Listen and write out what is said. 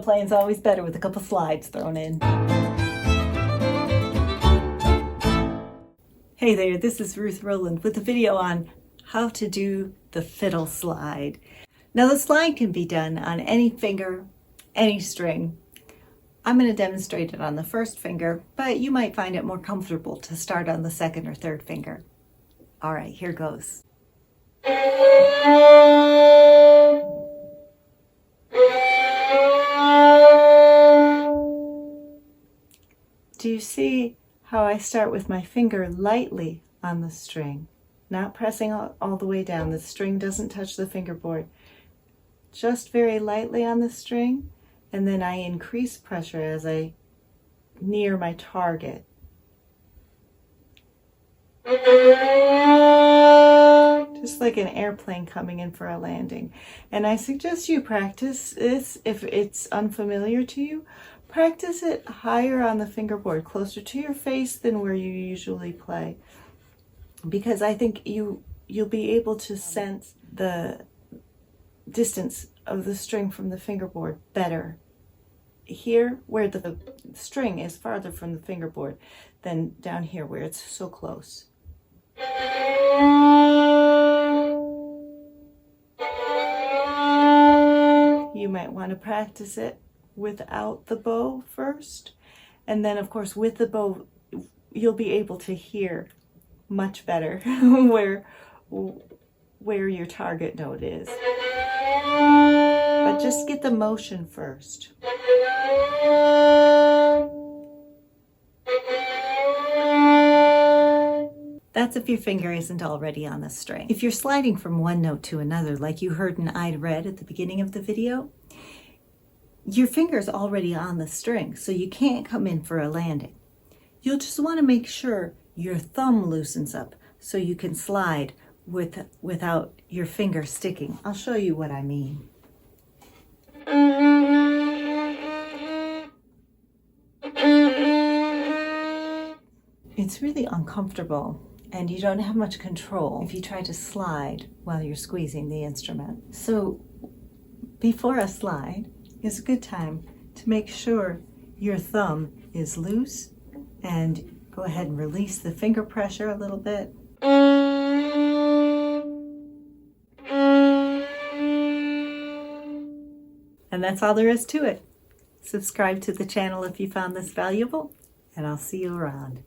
playing's always better with a couple slides thrown in. Hey there, this is Ruth Rowland with a video on how to do the fiddle slide. Now the slide can be done on any finger, any string. I'm going to demonstrate it on the first finger, but you might find it more comfortable to start on the second or third finger. All right, here goes. Do you see how I start with my finger lightly on the string, not pressing all the way down? The string doesn't touch the fingerboard. Just very lightly on the string, and then I increase pressure as I near my target. Just like an airplane coming in for a landing. And I suggest you practice this if it's unfamiliar to you. Practice it higher on the fingerboard, closer to your face than where you usually play. Because I think you'll be able to sense the distance of the string from the fingerboard better here where the string is farther from the fingerboard than down here where it's so close. You might want to practice it without the bow first, and then of course with the bow you'll be able to hear much better where your target note is. But just get the motion first. That's if your finger isn't already on the string. If you're sliding from one note to another, like you heard in I'd Read at the beginning of the video, your finger's already on the string, so you can't come in for a landing. You'll just want to make sure your thumb loosens up so you can slide without your finger sticking. I'll show you what I mean. It's really uncomfortable, and you don't have much control if you try to slide while you're squeezing the instrument. So before a slide is a good time to make sure your thumb is loose, and go ahead and release the finger pressure a little bit. And that's all there is to it. Subscribe to the channel if you found this valuable, and I'll see you around.